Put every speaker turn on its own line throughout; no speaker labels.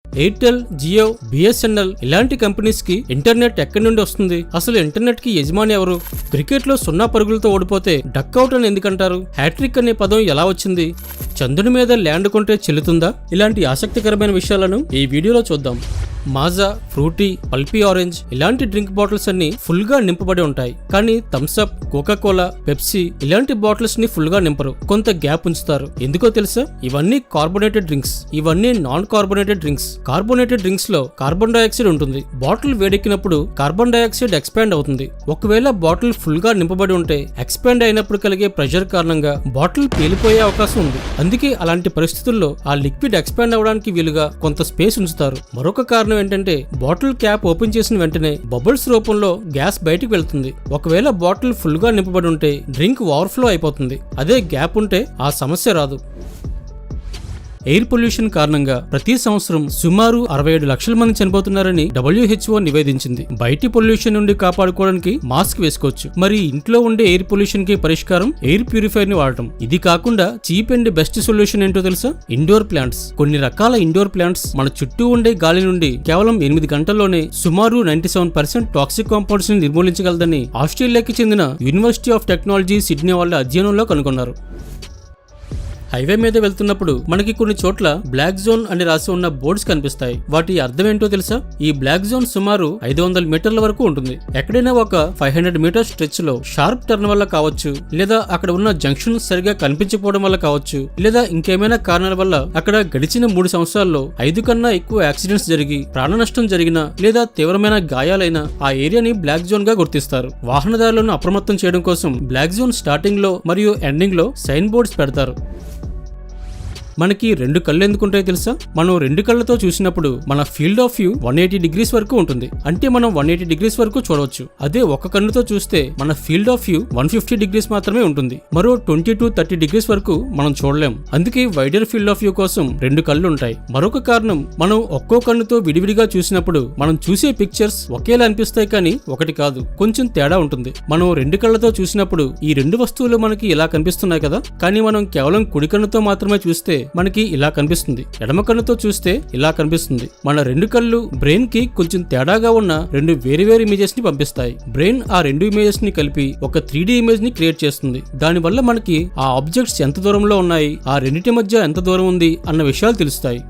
Airtel, Jio, BSNL ఇలాంటి companies కి internet ఎక్కడి నుండి వస్తుంది? అసలు ఇంటర్నెట్ కి యజమాని ఎవరు? క్రికెట్ లో 0 పరుగులతో ఓడిపోతే డక్అవుట్ అని ఎందుకంటారు? హ్యాట్రిక్ అనే పదం ఎలా వచ్చింది? చంద్రుని మీద ల్యాండ్ కొంటే చెల్లుతుందా? ఇలాంటి ఆసక్తికరమైన విషయాలను ఈ వీడియోలో చూద్దాం. మాజా, ఫ్రూటీ, పల్పీ ఆరెంజ్ ఇలాంటి డ్రింక్ బాటిల్స్ అన్ని ఫుల్ గా నింపబడి ఉంటాయి. కానీ థమ్స్అప్, కోకాకోలా, పెప్సీ ఇలాంటి బాటిల్స్ ని ఫుల్ గా నింపరు, కొంత గ్యాప్ ఉంచుతారు. ఎందుకో తెలుసా? ఇవన్నీ కార్బోనేటెడ్ డ్రింక్స్, ఇవన్నీ non carbonated drinks. Carbonated drinks లో కార్బన్ డైఆక్సైడ్ ఉంటుంది. బాటిల్ వేడెక్కినప్పుడు కార్బన్ డైఆక్సైడ్ ఎక్స్పాండ్ అవుతుంది. ఒకవేళ బాటిల్ ఫుల్ గా నింపబడి ఉంటే ఎక్స్పాండ్ అయినప్పుడు కలిగే ప్రెషర్ కారణంగా బాటిల్ పేలిపోయే అవకాశం ఉంది. అందుకే అలాంటి పరిస్థితుల్లో ఆ లిక్విడ్ ఎక్స్పాండ్ అవడానికి వీలుగా కొంత స్పేస్ ఉంచుతారు. మరొక కారణం ఏంటంటే బాటిల్ క్యాప్ ఓపెన్ చేసిన వెంటనే బబుల్స్ రూపంలో గ్యాస్ బయటికి వెళ్తుంది. ఒకవేళ బాటిల్ ఫుల్ గా నింపబడి ఉంటే డ్రింక్ ఓవర్ఫ్లో అయిపోతుంది. అదే గ్యాప్ ఉంటే ఆ సమస్య రాదు. ఎయిర్ పొల్యూషన్ కారణంగా ప్రతి సంవత్సరం సుమారు 67 లక్షల మంది చనిపోతున్నారని WHO నివేదించింది. బయటి పొల్యూషన్ నుండి కాపాడుకోవడానికి మాస్క్ వేసుకోవచ్చు. మరి ఇంట్లో ఉండే ఎయిర్ పొల్యూషన్ కి పరిష్కారం ఎయిర్ ప్యూరిఫైర్ ని వాడటం. ఇది కాకుండా చీప్ అండ్ బెస్ట్ సొల్యూషన్ ఏంటో తెలుసా? Indoor plants. కొన్ని రకాల ఇండోర్ ప్లాంట్స్ మన చుట్టూ ఉండే గాలి నుండి కేవలం 8 గంటల్లోనే సుమారు 97% టాక్సిక్ కాంపౌండ్స్ ని నిర్మూలించగలదని ఆస్ట్రేలియాకి చెందిన యూనివర్సిటీ ఆఫ్ టెక్నాలజీ సిడ్నీ వాళ్ళ అధ్యయనంలో కనుగొన్నారు. హైవే మీద వెళ్తున్నప్పుడు మనకి కొన్ని చోట్ల బ్లాక్ జోన్ అని రాసి ఉన్న బోర్డ్స్ కనిపిస్తాయి. వాటి అర్థం ఏంటో తెలుసా? ఈ బ్లాక్ జోన్ సుమారు 500 మీటర్ల వరకు ఉంటుంది. ఎక్కడైనా ఒక 500 మీటర్ స్ట్రెచ్ లో షార్ప్ టర్న్ వల్ల కావచ్చు, లేదా అక్కడ ఉన్న జంక్షన్ సరిగా కనిపించకపోవడం వల్ల కావచ్చు, లేదా ఇంకేమైనా కారణాల వల్ల అక్కడ గడిచిన 3 సంవత్సరాల్లో 5 కన్నా ఎక్కువ యాక్సిడెంట్స్ జరిగి ప్రాణ నష్టం జరిగినా లేదా తీవ్రమైన గాయాలైన ఆ ఏరియాని బ్లాక్ జోన్ గా గుర్తిస్తారు. వాహనదారులను అప్రమత్తం చేయడం కోసం బ్లాక్ జోన్ స్టార్టింగ్ లో మరియు ఎండింగ్ లో సైన్ బోర్డ్స్ పెడతారు. మనకి 2 కళ్ళు ఎందుకుంటాయో తెలుసా? మనం 2 కళ్ళతో చూసినప్పుడు మన ఫీల్డ్ ఆఫ్ వ్యూ 180 డిగ్రీస్ వరకు ఉంటుంది. అంటే మనం 180 డిగ్రీస్ వరకు చూడవచ్చు. అదే ఒక కన్నుతో చూస్తే మన ఫీల్డ్ ఆఫ్ వ్యూ 150 డిగ్రీస్ మాత్రమే ఉంటుంది. మరో 20 to 30 డిగ్రీస్ వరకు మనం చూడలేం. అందుకే వైడర్ ఫీల్డ్ ఆఫ్ వ్యూ కోసం 2 కళ్ళు ఉంటాయి. మరొక కారణం, మనం ఒక్కో కన్నుతో విడివిడిగా చూసినప్పుడు మనం చూసే పిక్చర్స్ ఒకేలా అనిపిస్తాయి, కానీ ఒకటి కాదు, కొంచెం తేడా ఉంటుంది. మనం 2 కళ్ళతో చూసినప్పుడు ఈ 2 వస్తువులు మనకి ఇలా కనిపిస్తున్నాయి కదా, కానీ మనం కేవలం కుడి కన్నుతో మాత్రమే చూస్తే మనకి ఇలా కనిపిస్తుంది. ఎడమ కన్నుతో చూస్తే ఇలా కనిపిస్తుంది. మన 2 కళ్ళు బ్రెయిన్ కి కొంచెం తేడాగా ఉన్న 2 వేరు ఇమేజెస్ ని పంపిస్తాయి. బ్రెయిన్ ఆ 2 ఇమేజెస్ ని కలిపి ఒక 3D ఇమేజ్ ని క్రియేట్ చేస్తుంది. దానివల్ల మనకి ఆ ఆబ్జెక్ట్స్ ఎంత దూరంలో ఉన్నాయి, ఆ రెండింటి మధ్య ఎంత దూరం ఉంది అన్న విషయాలు తెలుస్తాయి.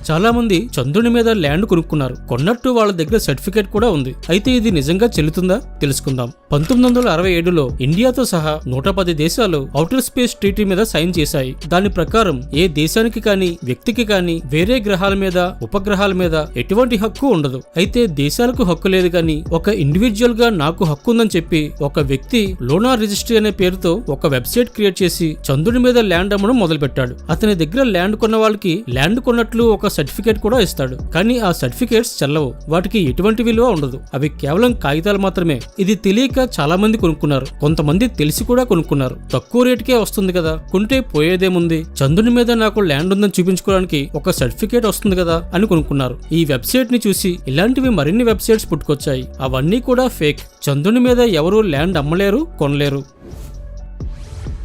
చాలా మంది చంద్రుని మీద ల్యాండ్ కొనుక్కున్నారు. కొన్నట్టు వాళ్ళ దగ్గర సర్టిఫికేట్ కూడా ఉంది. అయితే ఇది నిజంగా చెల్లుతుందా? తెలుసుకుందాం. 1967లో ఇండియాతో సహా 110 దేశాలు ఔటర్ స్పేస్ ట్రీటీ మీద సైన్ చేశాయి. దాని ప్రకారం ఏ దేశానికి కానీ వ్యక్తికి కానీ వేరే గ్రహాల మీద, ఉపగ్రహాల మీద ఎటువంటి హక్కు ఉండదు. అయితే దేశాలకు హక్కు లేదు, కానీ ఒక ఇండివిజువల్ గా నాకు హక్కు ఉందని చెప్పి ఒక వ్యక్తి లోనార్ రిజిస్ట్రీ అనే పేరుతో ఒక వెబ్సైట్ క్రియేట్ చేసి చంద్రుని మీద ల్యాండ్ అమ్మడం మొదలుపెట్టాడు. అతని దగ్గర ల్యాండ్ కొన్న వాళ్ళకి ల్యాండ్ కొన్నట్లు ఒక సర్టిఫికేట్ కూడా ఇస్తాడు. కానీ ఆ సర్టిఫికేట్స్ చెల్లవు. వాటికి ఎటువంటి విలువ ఉండదు. అవి కేవలం కాగితాలు మాత్రమే. ఇది తెలియక చాలా మంది కొనుక్కున్నారు. కొంతమంది తెలిసి కూడా కొనుక్కున్నారు. తక్కువ రేటుకే వస్తుంది కదా, కొంటే పోయేదేముంది, చంద్రుని మీద నాకు ల్యాండ్ ఉందని చూపించుకోవడానికి ఒక సర్టిఫికేట్ వస్తుంది కదా అని కొనుక్కున్నారు. ఈ వెబ్సైట్ ని చూసి ఇలాంటివి మరిన్ని వెబ్సైట్స్ పుట్టుకొచ్చాయి. అవన్నీ కూడా ఫేక్. చంద్రుని మీద ఎవరూ ల్యాండ్ అమ్మలేరు, కొనలేరు.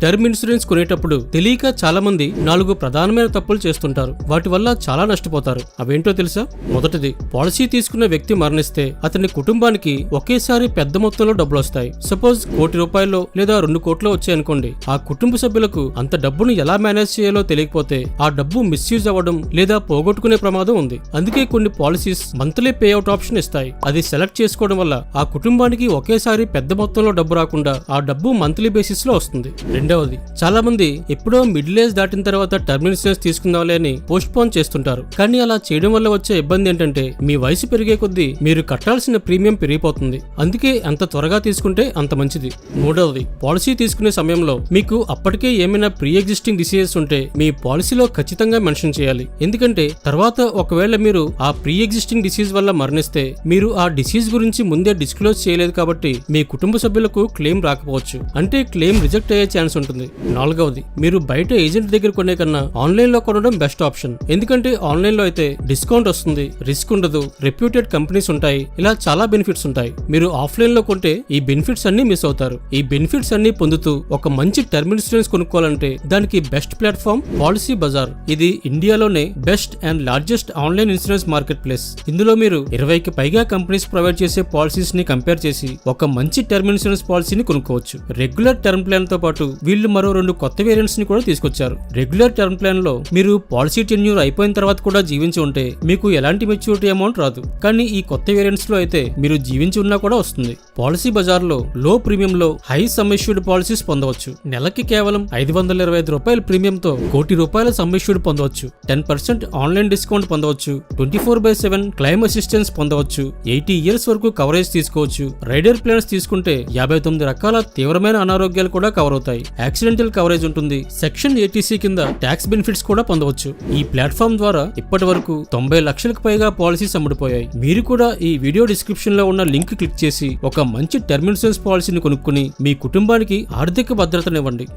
టర్మ్ ఇన్సూరెన్స్ కొనేటప్పుడు తెలియక చాలా మంది 4 ప్రధానమైన తప్పులు చేస్తుంటారు. వాటి వల్ల చాలా నష్టపోతారు. అవేంటో తెలుసా? మొదటిది, పాలసీ తీసుకున్న వ్యక్తి మరణిస్తే అతని కుటుంబానికి ఒకేసారి పెద్ద మొత్తంలో డబ్బులు వస్తాయి. సపోజ్ ₹1,00,00,000 లేదా ₹2,00,00,000 వచ్చాయనుకోండి. ఆ కుటుంబ సభ్యులకు అంత డబ్బును ఎలా మేనేజ్ చేయాలో తెలియకపోతే ఆ డబ్బు మిస్యూజ్ అవ్వడం లేదా పోగొట్టుకునే ప్రమాదం ఉంది. అందుకే కొన్ని పాలసీస్ మంత్లీ పేఅవుట్ ఆప్షన్ ఇస్తాయి. అది సెలెక్ట్ చేసుకోవడం వల్ల ఆ కుటుంబానికి ఒకేసారి పెద్ద మొత్తంలో డబ్బు రాకుండా ఆ డబ్బు మంత్లీ బేసిస్ లో వస్తుంది. రెండవది, చాలా మంది ఎప్పుడో మిడిల్ ఏజ్ దాటిన తర్వాత టర్మ్ ఇన్సూరెన్స్ తీసుకుందాంలే అని పోస్ట్ పోన్ చేస్తుంటారు. కానీ అలా చేయడం వల్ల వచ్చే ఇబ్బంది ఏంటంటే మీ వయసు పెరిగే కొద్దీ మీరు కట్టాల్సిన ప్రీమియం పెరిగిపోతుంది. అందుకే ఎంత త్వరగా తీసుకుంటే అంత మంచిది. మూడవది, పాలసీ తీసుకునే సమయంలో మీకు అప్పటికే ఏమైనా ప్రీ ఎగ్జిస్టింగ్ డిసీజెస్ ఉంటే మీ పాలసీలో ఖచ్చితంగా మెన్షన్ చేయాలి. ఎందుకంటే తర్వాత ఒకవేళ మీరు ఆ ప్రీ ఎగ్జిస్టింగ్ డిసీజ్ వల్ల మరణిస్తే మీరు ఆ డిసీజ్ గురించి ముందే డిస్క్లోజ్ చేయలేదు కాబట్టి మీ కుటుంబ సభ్యులకు క్లెయిమ్ రాకపోవచ్చు. అంటే క్లెయిమ్ రిజెక్ట్ అయ్యే ఛాన్స్ ఉంటుంది. 4వది, మీరు బయట ఏజెంట్ దగ్గర కొనే కన్నా ఆన్లైన్ లో కొనడం బెస్ట్ ఆప్షన్. ఎందుకంటే ఆన్లైన్ లో అయితే డిస్కౌంట్ వస్తుంది, రిస్క్ ఉండదు, రెప్యూటెడ్ కంపెనీస్ ఉంటాయి, ఇలా చాలా బెనిఫిట్స్ ఉంటాయి. మీరు ఆఫ్లైన్ లో కొంటే ఈ బెనిఫిట్స్ అన్ని మిస్ అవుతారు. ఈ బెనిఫిట్స్ అన్ని పొందుతూ ఒక మంచి టర్మ్ ఇన్సూరెన్స్ కొనుక్కోవాలంటే దానికి బెస్ట్ ప్లాట్ఫామ్ పాలసీ బజార్. ఇది ఇండియాలోనే best and largest online insurance market place. ఇందులో మీరు 20కి పైగా కంపెనీస్ ప్రొవైడ్ చేసే పాలసీస్ ని కంపేర్ చేసి ఒక మంచి టర్మ్ ఇన్సూరెన్స్ పాలసీని కొనుక్కోవచ్చు. రెగ్యులర్ టర్మ్ ప్లాన్ తో పాటు వీళ్ళు మరో 2 కొత్త వేరియంట్స్ ని కూడా తీసుకొచ్చారు. రెగ్యులర్ టర్మ్ ప్లాన్ లో మీరు పాలసీ టెన్యూర్ అయిపోయిన తర్వాత కూడా జీవించి ఉంటే మీకు ఎలాంటి మెచ్యూరిటీ అమౌంట్ రాదు. కానీ ఈ కొత్త వేరియంట్స్ లో అయితే మీరు జీవించి ఉన్నా కూడా వస్తుంది. పాలసీ బజార్ లో లో ప్రీమియం లో హై సమ్ ఇష్యూడ్ పాలసీస్ పొందవచ్చు. నెలకి కేవలం 525 రూపాయల ప్రీమియం తో ₹1 కోటి సమ్ ఇష్యూడ్ పొందవచ్చు. 10% ఆన్లైన్ డిస్కౌంట్ పొందవచ్చు. 24/7 క్లైమ్ అసిస్టెన్స్ పొందవచ్చు. 80 ఇయర్స్ వరకు కవరేజ్ తీసుకోవచ్చు. రైడర్ ప్లాన్స్ తీసుకుంటే 59 రకాల తీవ్రమైన అనారోగ్యాలు కూడా కవర్ అవుతాయి. యాక్సిడెంటల్ కవరేజ్ ఉంటుంది. సెక్షన్ 80C కింద ట్యాక్స్ బెనిఫిట్స్ కూడా పొందవచ్చు. ఈ ప్లాట్ఫామ్ ద్వారా ఇప్పటి వరకు 90 లక్షలకు పైగా పాలసీస్ అమ్ముడుపోయాయి. మీరు కూడా ఈ వీడియో డిస్క్రిప్షన్ లో ఉన్న లింక్ క్లిక్ చేసి ఒక మంచి టర్మ్ ఇన్సూరెన్స్ పాలసీని కొనుక్కుని మీ కుటుంబానికి ఆర్థిక భద్రతనివ్వండి.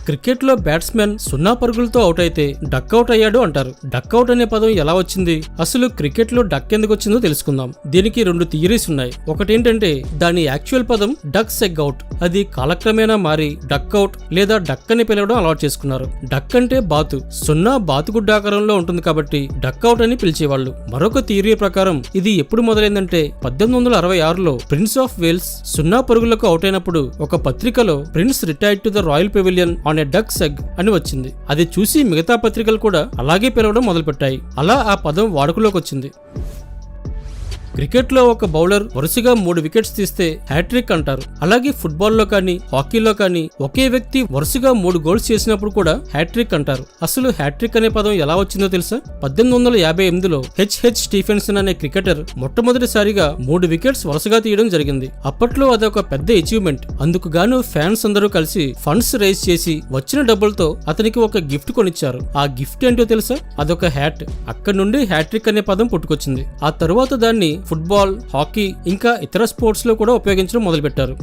క్రికెట్ లో బ్యాట్స్మెన్ 0 పరుగులతో అవుట్ అయితే డక్అవుట్ అయ్యాడు అంటారు. డక్అవుట్ అనే పదం ఎలా వచ్చింది, అసలు క్రికెట్ లో డక్ ఎందుకు వచ్చిందో తెలుసుకుందాం. దీనికి 2 థియరీస్ ఉన్నాయి. ఒకటేంటంటే దాని యాక్చువల్ పదం డక్ సెగ్ అవుట్. అది కాలక్రమేణా మారి డక్అవుట్ లేదా డక్ అని పిలవడం అలవాటు చేసుకున్నారు. డక్ అంటే బాతు, 0 బాతుగుడ్డ ఆకారంలో ఉంటుంది కాబట్టి డక్అవుట్ అని పిలిచేవాళ్ళు. మరొక థియరీ ప్రకారం ఇది ఎప్పుడు మొదలైందంటే 1866లో ప్రిన్స్ ఆఫ్ వేల్స్ 0 పరుగులకు అవుట్ అయినప్పుడు ఒక పత్రికలో prince retired to the royal pavilion on a duck's egg అని వచ్చింది. అది చూసి మిగతా పత్రికలు కూడా అలాగే పిలవడం మొదలుపెట్టాయి. అలా ఆ పదం వాడుకలోకి వచ్చింది. క్రికెట్ లో ఒక బౌలర్ వరుసగా 3 వికెట్స్ తీస్తే హ్యాట్రిక్ అంటారు. అలాగే ఫుట్బాల్లో కానీ హాకీలో కానీ ఒకే వ్యక్తి వరుసగా 3 గోల్స్ చేసినప్పుడు కూడా హ్యాట్రిక్ అంటారు. అసలు హ్యాట్రిక్ అనే పదం ఎలా వచ్చిందో తెలుసా? 1858లో హెచ్ స్టీఫెన్సన్ అనే క్రికెటర్ మొట్టమొదటిసారిగా 3 వికెట్స్ వరుసగా తీయడం జరిగింది. అప్పట్లో అదొక పెద్ద అచీవ్మెంట్. అందుకు గాను ఫ్యాన్స్ అందరూ కలిసి ఫండ్స్ రైజ్ చేసి వచ్చిన డబ్బులతో అతనికి ఒక గిఫ్ట్ కొనిచ్చారు. ఆ గిఫ్ట్ ఏంటో తెలుసా? అదొక హ్యాట్. అక్కడి నుండి హ్యాట్రిక్ అనే పదం పుట్టుకొచ్చింది. ఆ తరువాత దాన్ని ఫుట్బాల్, హాకీ ఇంకా ఇతర స్పోర్ట్స్ లో కూడా ఉపయోగించడం మొదలుపెట్టారు.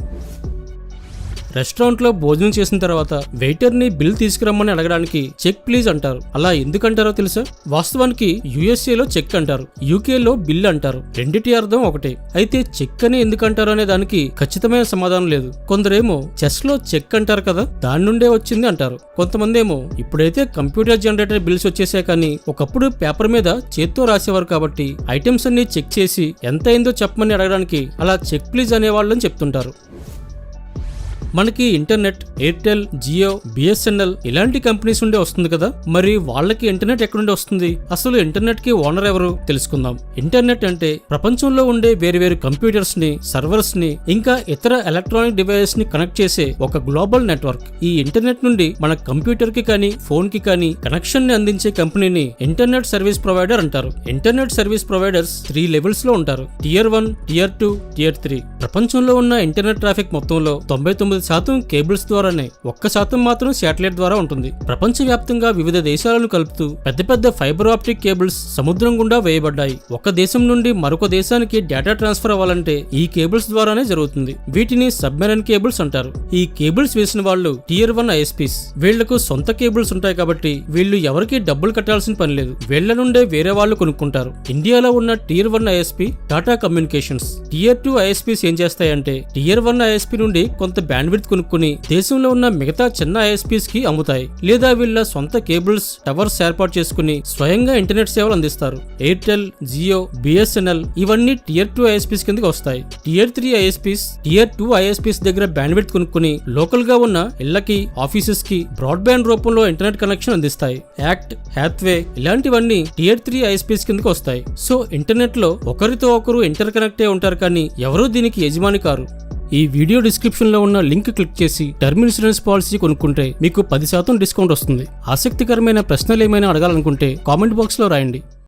రెస్టారెంట్ లో భోజనం చేసిన తర్వాత వెయిటర్ ని బిల్ తీసుకురమ్మని అడగడానికి చెక్ ప్లీజ్ అంటారు. అలా ఎందుకంటారో తెలుసా? వాస్తవానికి USA లో చెక్ అంటారు, UK లో బిల్ అంటారు. రెండిటి అర్థం ఒకటే. అయితే చెక్ అని ఎందుకంటారు అనే దానికి ఖచ్చితమైన సమాధానం లేదు. కొందరేమో చెస్ లో చెక్ అంటారు కదా, దాని నుండే వచ్చింది అంటారు. కొంతమంది ఏమో ఇప్పుడైతే కంప్యూటర్ జనరేటర్ బిల్స్ వచ్చేసే కానీ ఒకప్పుడు పేపర్ మీద చేత్తో రాసేవారు కాబట్టి ఐటమ్స్ అన్ని చెక్ చేసి ఎంత అయిందో చెప్పమని అడగడానికి అలా చెక్ ప్లీజ్ అనేవాళ్ళని చెప్తుంటారు. మనకి ఇంటర్నెట్ ఎయిర్టెల్, జియో, BSNL ఇలాంటి కంపెనీస్ నుండి వస్తుంది కదా, మరి వాళ్ళకి ఇంటర్నెట్ ఎక్కడి నుండి వస్తుంది? అసలు ఇంటర్నెట్ కి ఓనర్ ఎవరు తెలుసుకుందాం. ఇంటర్నెట్ అంటే ప్రపంచంలో ఉండే వేరు కంప్యూటర్స్ ని, సర్వర్స్ ని ఇంకా ఇతర ఎలక్ట్రానిక్ డివైసెస్ ని కనెక్ట్ చేసే ఒక గ్లోబల్ నెట్వర్క్. ఈ ఇంటర్నెట్ నుండి మన కంప్యూటర్ కి కానీ ఫోన్ కి కానీ కనెక్షన్ ని అందించే కంపెనీని ఇంటర్నెట్ సర్వీస్ ప్రొవైడర్ అంటారు. ఇంటర్నెట్ సర్వీస్ ప్రొవైడర్స్ 3 లెవెల్స్ లో ఉంటారు: Tier 1, Tier 2, Tier 3. ప్రపంచంలో ఉన్న ఇంటర్నెట్ ట్రాఫిక్ మొత్తంలో 99% కేబుల్స్ ద్వారానే, 1% మాత్రం శాటిలైట్ ద్వారా ఉంటుంది. ప్రపంచవ్యాప్తంగా వివిధ దేశాలను కలుపుతూ పెద్ద ఫైబర్ ఆప్టిక్ కేబుల్స్ సముద్రం గుండా వేయబడ్డాయి. ఒక దేశం నుండి మరొక దేశానికి డేటా ట్రాన్స్ఫర్ అవ్వాలంటే ఈ కేబుల్స్ ద్వారానే జరుగుతుంది. వీటిని సబ్మెరైన్ కేబుల్స్ అంటారు. ఈ కేబుల్స్ వేసిన వాళ్ళు Tier 1 ISPs. వీళ్లకు సొంత కేబుల్స్ ఉంటాయి కాబట్టి వీళ్ళు ఎవరికి డబ్బులు కట్టాల్సిన పని లేదు. వీళ్ల నుండే వేరే వాళ్ళు కొనుక్కుంటారు. ఇండియాలో ఉన్న Tier 1 ISP Tata communications. Tier 2 ISPs ఏం చేస్తాయంటే Tier 1 ISP నుండి కొంత బ్యాండ్విడ్త్ కొనుక్కొని దేశంలో ఉన్న మిగతా చిన్న ISPs కి అమ్ముతాయి. లేదా వీళ్ళ సొంత కేబుల్స్, టవర్స్ ఏర్పాటు చేసుకుని స్వయంగా ఇంటర్నెట్ సేవలు అందిస్తారు. ఎయిర్టెల్, జియో, BSNL ఇవన్నీ Tier 2 ISPs కిందకి వస్తాయి. Tier 3 ISPs Tier 2 ISPs దగ్గర బ్యాండ్విడ్త్ కొనుక్కొని లోకల్ గా ఉన్న ఇళ్లకి, ఆఫీసెస్ కి బ్రాడ్బ్యాండ్ రూపంలో ఇంటర్నెట్ కనెక్షన్ అందిస్తాయి. యాక్ట్, హ్యాత్వే ఇలాంటివన్నీ Tier 3 ISPs కిందకి వస్తాయి. సో ఇంటర్నెట్ లో ఒకరితో ఒకరు ఇంటర్ కనెక్ట్ అయి ఉంటారు కానీ ఎవరూ దీనికి యజమాని కారు. ఈ వీడియో డిస్క్రిప్షన్ లో ఉన్న లింక్ క్లిక్ చేసి టర్మ్ ఇన్సూరెన్స్ పాలసీ కొనుక్కుంటే మీకు 10% డిస్కౌంట్ వస్తుంది. ఆసక్తికరమైన ప్రశ్నలు ఏమైనా అడగాలనుకుంటే కామెంట్ బాక్స్ లో రాయండి.